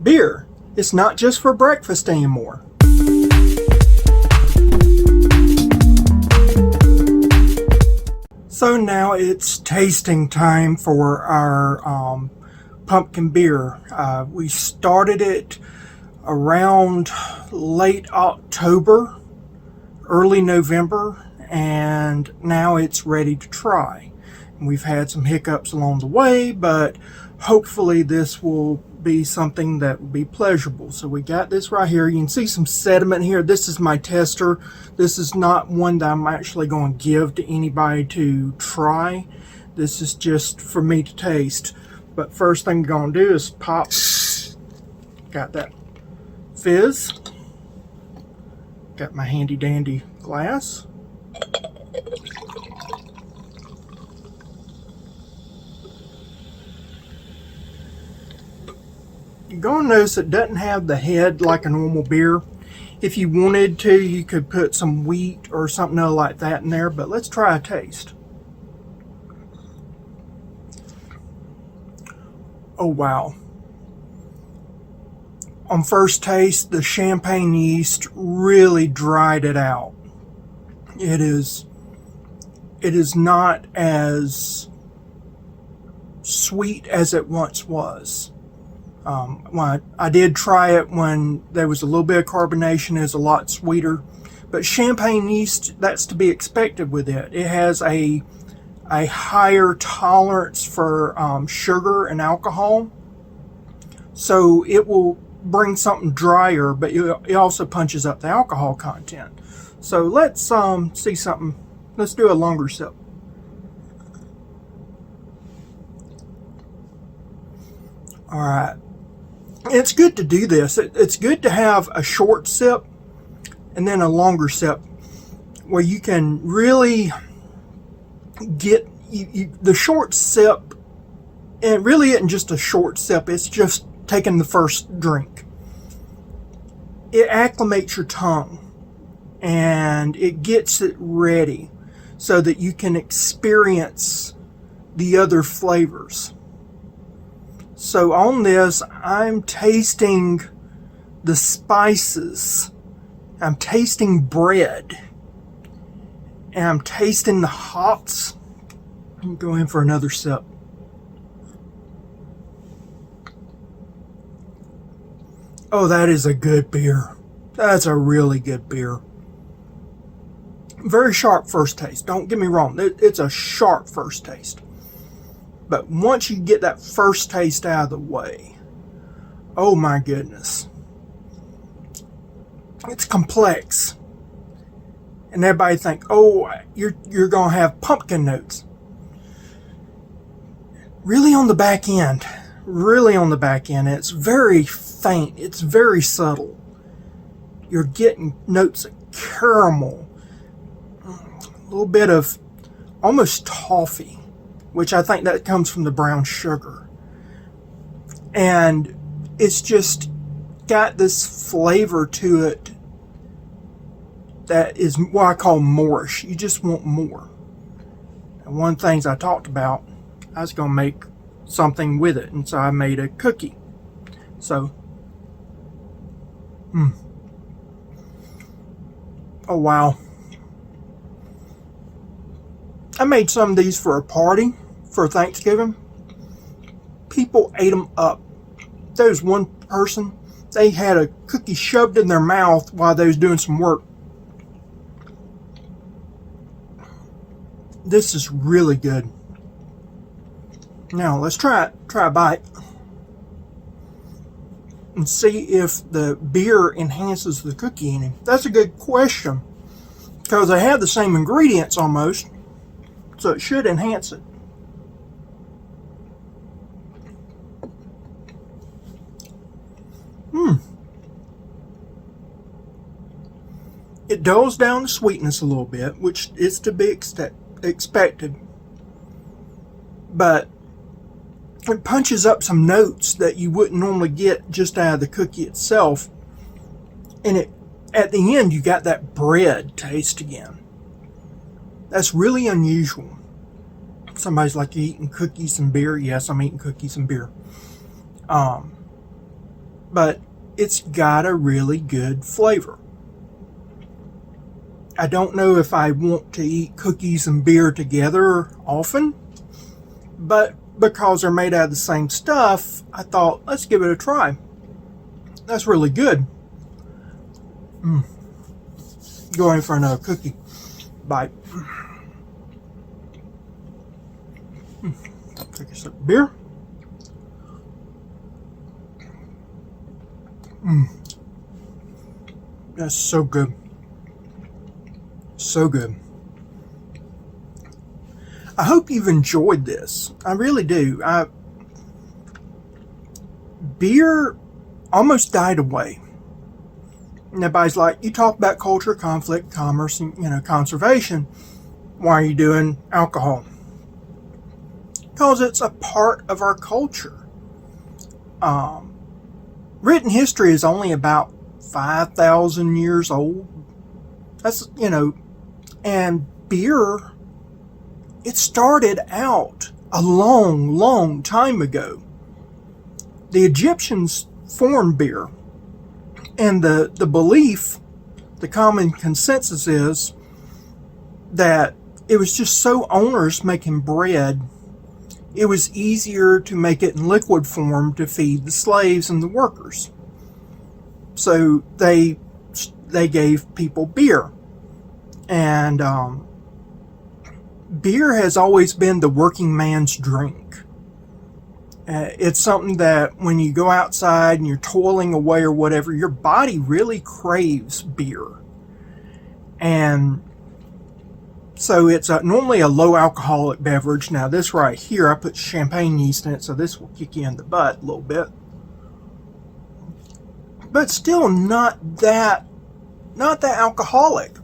Beer, it's not just for breakfast anymore. So now it's tasting time for our pumpkin beer. We started it around late October, early November, and now it's ready to try. We've had some hiccups along the way, but hopefully this will be something that will be pleasurable. So we got this right here. You can see some sediment here. This is my tester. This is not one that I'm actually going to give to anybody to try. This is just for me to taste. But first thing I'm going to do is pop. Got that fizz. Got my handy dandy glass. You're going to notice it doesn't have the head like a normal beer. If you wanted to, you could put some wheat or something like that in there, but let's try a taste. Oh wow. On first taste, the champagne yeast really dried it out. It is not as sweet as it once was. When I did try it when there was a little bit of carbonation, it's a lot sweeter. But champagne yeast, that's to be expected with it. It has a higher tolerance for sugar and alcohol. So it will bring something drier, but it also punches up the alcohol content. So let's see something. Let's do a longer sip. All right. It's good to do this. It's good to have a short sip and then a longer sip where you can really get the short sip. And it really isn't just a short sip. It's just taking the first drink. It acclimates your tongue and it gets it ready so that you can experience the other flavors. So on this, I'm tasting the spices, I'm tasting bread, and I'm tasting the hops. I'm going for another sip. Oh, that is a good beer. That's a really good beer. Very sharp first taste. Don't get me wrong. It's a sharp first taste. But once you get that first taste out of the way, oh my goodness. It's complex. And everybody think, oh, you're going to have pumpkin notes. Really on the back end. Really on the back end. It's very faint. It's very subtle. You're getting notes of caramel. A little bit of almost toffee, which I think that comes from the brown sugar. And it's just got this flavor to it that is what I call moreish. You just want more. And one of the things I talked about, I was going to make something with it. And so I made a cookie. So, oh wow. I made some of these for a party for Thanksgiving. People ate them up. There was one person, they had a cookie shoved in their mouth while they was doing some work. This is really good. Now let's try it. Try a bite and see if the beer enhances the cookie any. That's a good question because they have the same ingredients almost. So it should enhance it. It dulls down the sweetness a little bit, which is to be expected. But it punches up some notes that you wouldn't normally get just out of the cookie itself. And at the end, you got that bread taste again. That's really unusual. Somebody's like, you eating cookies and beer? Yes, I'm eating cookies and beer. but it's got a really good flavor. I don't know if I want to eat cookies and beer together often, but because they're made out of the same stuff, I thought, let's give it a try. That's really good. Going for another cookie bite. Take a sip of beer. That's so good. So good. I hope you've enjoyed this. I really do. Beer almost died away. And everybody's like, you talk about culture, conflict, commerce, and conservation. Why are you doing alcohol? Because it's a part of our culture. Written history is only about 5,000 years old. That's, and beer, it started out a long, long time ago. The Egyptians formed beer. And the belief, the common consensus is that it was just so onerous making bread, it was easier to make it in liquid form to feed the slaves and the workers. So they gave people beer. And beer has always been the working man's drink. It's something that when you go outside and you're toiling away or whatever, your body really craves beer. And so it's normally a low alcoholic beverage. Now this right here, I put champagne yeast in it, so this will kick you in the butt a little bit. But still not that alcoholic.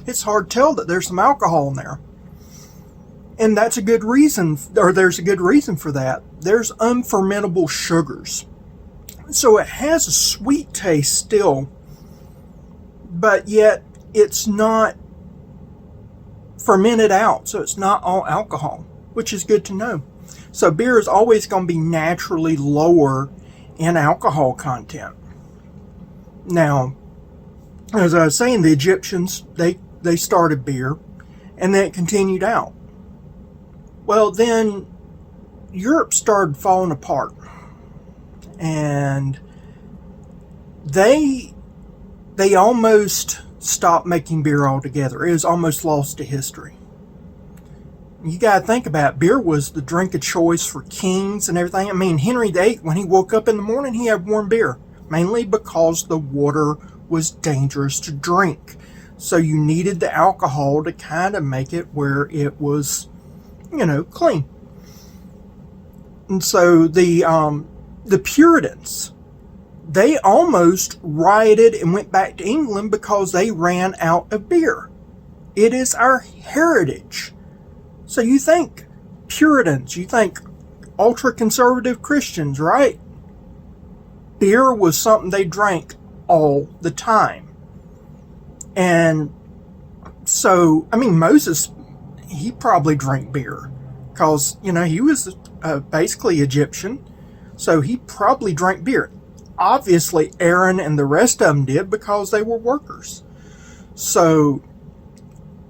It's hard to tell that there's some alcohol in there. And that's a good reason, or there's a good reason for that. There's unfermentable sugars. So it has a sweet taste still, but yet it's not fermented out, so it's not all alcohol, which is good to know. So beer is always going to be naturally lower in alcohol content. Now, as I was saying, the Egyptians, they started beer, and then it continued out. Well, then Europe started falling apart, and they almost stopped making beer altogether. It was almost lost to history. You got to think about it. Beer was the drink of choice for kings and everything. I mean, Henry VIII, when he woke up in the morning, he had warm beer, mainly because the water was dangerous to drink. So you needed the alcohol to kind of make it where it was, clean. And so the Puritans, they almost rioted and went back to England because they ran out of beer. It is our heritage. So you think Puritans, you think ultra-conservative Christians, right? Beer was something they drank all the time. And so, Moses, he probably drank beer because, he was basically Egyptian. So he probably drank beer. Obviously, Aaron and the rest of them did because they were workers. So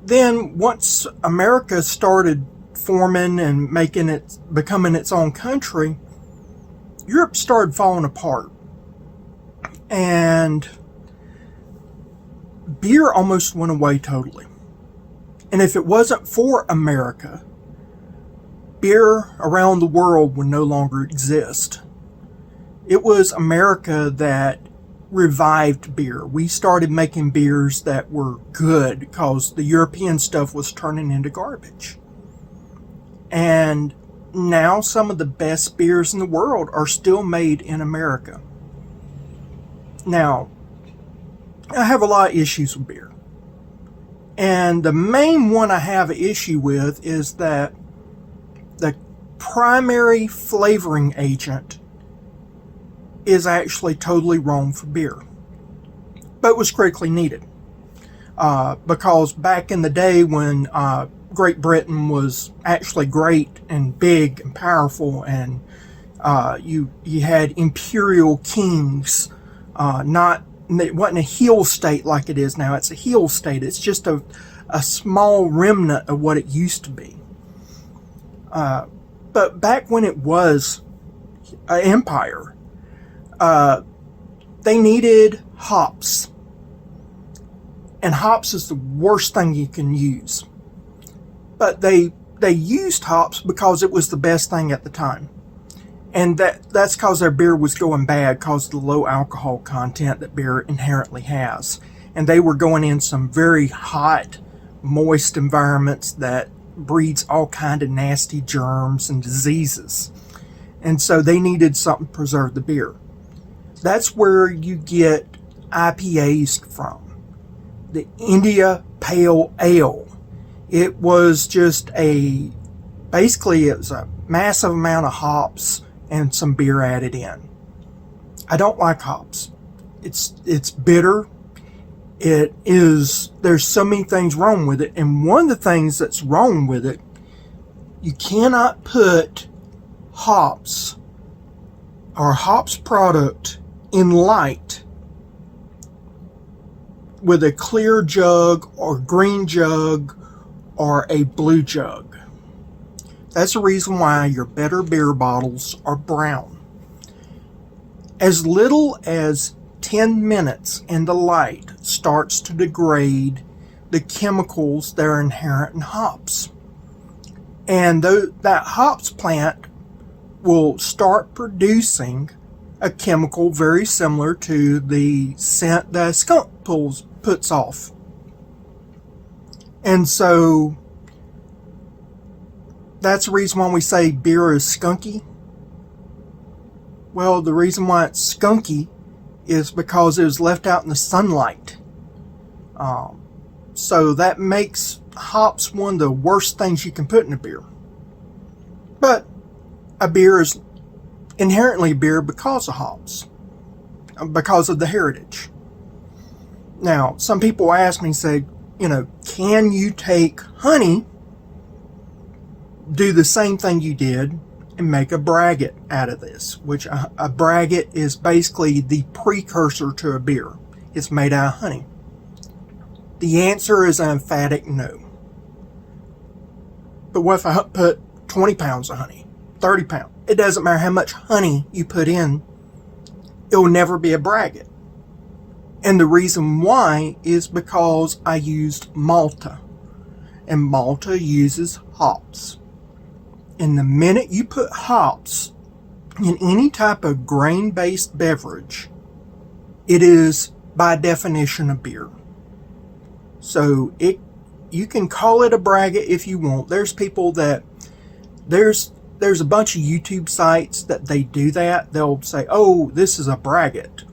then once America started forming and becoming its own country, Europe started falling apart. And beer almost went away totally. And if it wasn't for America, beer around the world would no longer exist. It was America that revived beer. We started making beers that were good because the European stuff was turning into garbage. And now some of the best beers in the world are still made in America. Now, I have a lot of issues with beer. And the main one I have an issue with is that the primary flavoring agent is actually totally wrong for beer, but was critically needed. Because back in the day when Great Britain was actually great and big and powerful and You had Imperial Kings, it wasn't a heel state like it is now. It's a heel state. It's just a small remnant of what it used to be. But back when it was an empire, they needed hops. And hops is the worst thing you can use. But they used hops because it was the best thing at the time. And that's because their beer was going bad because of the low alcohol content that beer inherently has. And they were going in some very hot, moist environments that breeds all kind of nasty germs and diseases. And so they needed something to preserve the beer. That's where you get IPAs from. The India Pale Ale. It was just basically it was a massive amount of hops and some beer added in. I don't like hops. It's bitter. There's so many things wrong with it. And one of the things that's wrong with it, you cannot put hops or hops product in light with a clear jug or green jug or a blue jug. That's the reason why your better beer bottles are brown. As little as 10 minutes in the light starts to degrade the chemicals that are inherent in hops. And that hops plant will start producing a chemical very similar to the scent that a skunk puts off. And so that's the reason why we say beer is skunky. Well, the reason why it's skunky is because it was left out in the sunlight. So that makes hops one of the worst things you can put in a beer. But a beer is inherently beer because of hops, because of the heritage. Now, some people ask me, say, can you take honey, do the same thing you did, and make a braggot out of this? Which a braggot is basically the precursor to a beer. It's made out of honey. The answer is an emphatic no. But what if I put 20 pounds of honey, 30 pounds? It doesn't matter how much honey you put in, it will never be a braggot. And the reason why is because I used Malta. And Malta uses hops. And the minute you put hops in any type of grain-based beverage, it is by definition a beer. So you can call it a braggot if you want. There's people that there's a bunch of YouTube sites that they do that. They'll say, "Oh, this is a braggot."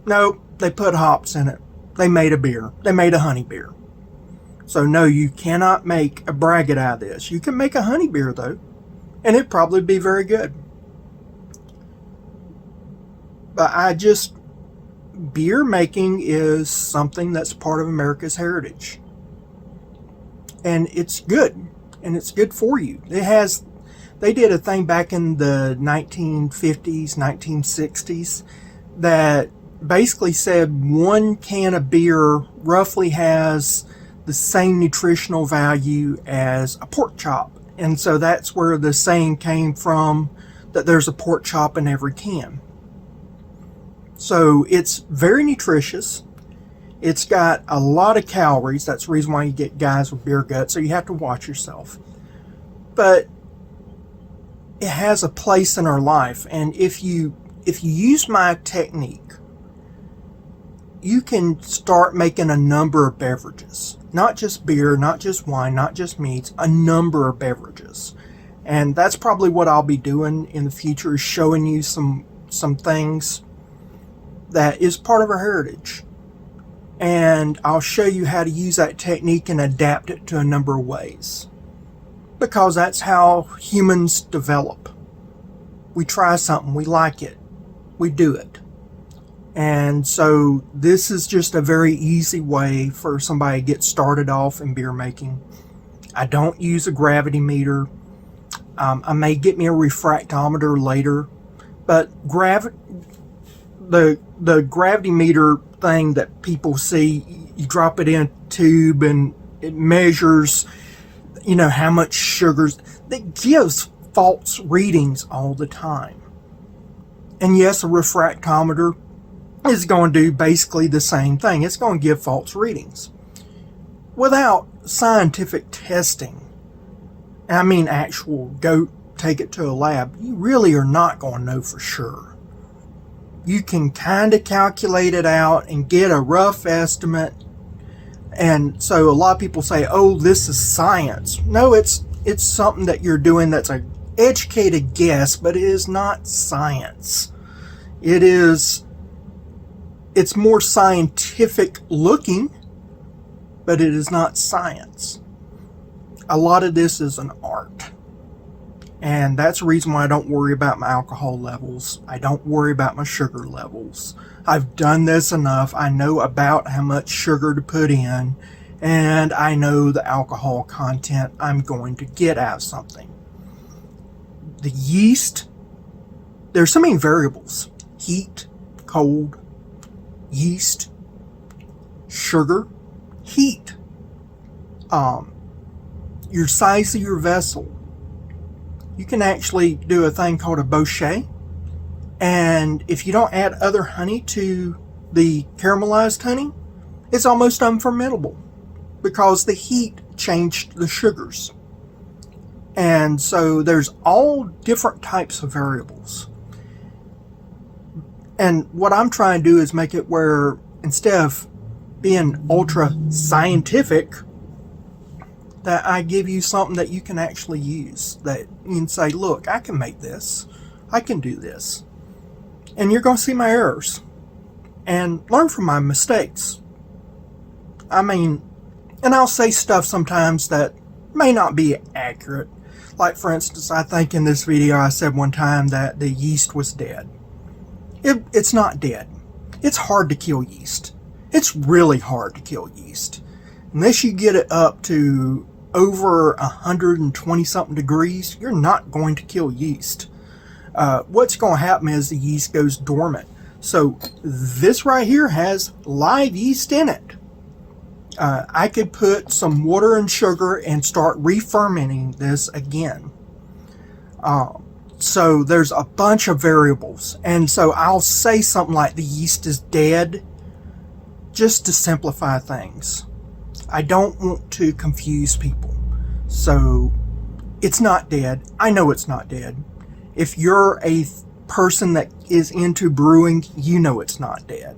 No, they put hops in it. They made a beer. They made a honey beer. So no, you cannot make a braggot out of this. You can make a honey beer though, and it'd probably be very good. But beer making is something that's part of America's heritage. And it's good. And it's good for you. They did a thing back in the 1950s, 1960s that basically said one can of beer roughly has the same nutritional value as a pork chop. And so that's where the saying came from, that there's a pork chop in every can. So it's very nutritious. It's got a lot of calories. That's the reason why you get guys with beer gut. So you have to watch yourself. But it has a place in our life. And if you use my technique, you can start making a number of beverages. Not just beer, not just wine, not just meats, a number of beverages. And that's probably what I'll be doing in the future, is showing you some things that is part of our heritage. And I'll show you how to use that technique and adapt it to a number of ways. Because that's how humans develop. We try something, we like it, we do it. And so this is just a very easy way for somebody to get started off in beer making. I don't use a gravity meter. I may get me a refractometer later, But the gravity meter thing that people see, you drop it in a tube and it measures, you know, how much sugars. That gives false readings all the time. And yes, a refractometer is going to do basically the same thing. It's going to give false readings. Without scientific testing, I mean actual, go take it to a lab, you really are not going to know for sure. You can kind of calculate it out and get a rough estimate. And so a lot of people say, oh, this is science. No, it's something that you're doing that's an educated guess, but it is not science. It's more scientific looking, but it is not science. A lot of this is an art. And that's the reason why I don't worry about my alcohol levels. I don't worry about my sugar levels. I've done this enough. I know about how much sugar to put in, and I know the alcohol content I'm going to get out of something. The yeast, there's so many variables. Heat, cold, yeast, sugar, heat, your size of your vessel. You can actually do a thing called a bochet, and if you don't add other honey to the caramelized honey, it's almost unfermentable because the heat changed the sugars. And so there's all different types of variables. And what I'm trying to do is make it where instead of being ultra scientific, that I give you something that you can actually use, that you can say, look, I can make this, I can do this. And you're going to see my errors and learn from my mistakes. I mean, and I'll say stuff sometimes that may not be accurate. Like, for instance, I think in this video I said one time that the yeast was dead. It's not dead. It's hard to kill yeast. It's really hard to kill yeast. Unless you get it up to over 120 something degrees, you're not going to kill yeast. What's going to happen is the yeast goes dormant. So this right here has live yeast in it. I could put some water and sugar and start re-fermenting this again. So there's a bunch of variables. And so I'll say something like the yeast is dead just to simplify things. I don't want to confuse people. So it's not dead. I know it's not dead. If you're a person that is into brewing, you know it's not dead.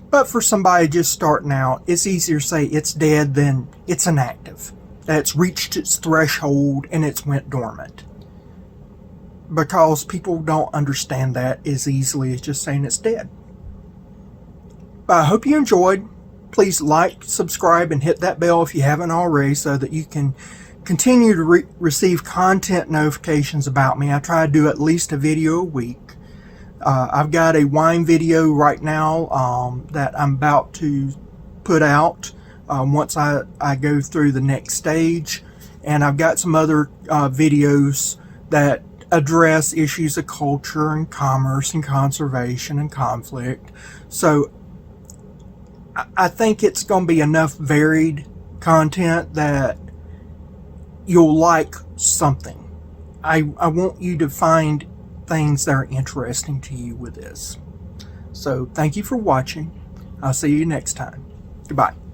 But for somebody just starting out, it's easier to say it's dead than it's inactive. That's reached its threshold and it's went dormant. Because people don't understand that as easily as just saying it's dead. But I hope you enjoyed. Please like, subscribe, and hit that bell if you haven't already so that you can continue to receive content notifications about me. I try to do at least a video a week. I've got a wine video right now that I'm about to put out once I go through the next stage. And I've got some other videos that address issues of culture and commerce and conservation and conflict. So I think it's going to be enough varied content that you'll like something. I want you to find things that are interesting to you with this. So thank you for watching. I'll see you next time. Goodbye.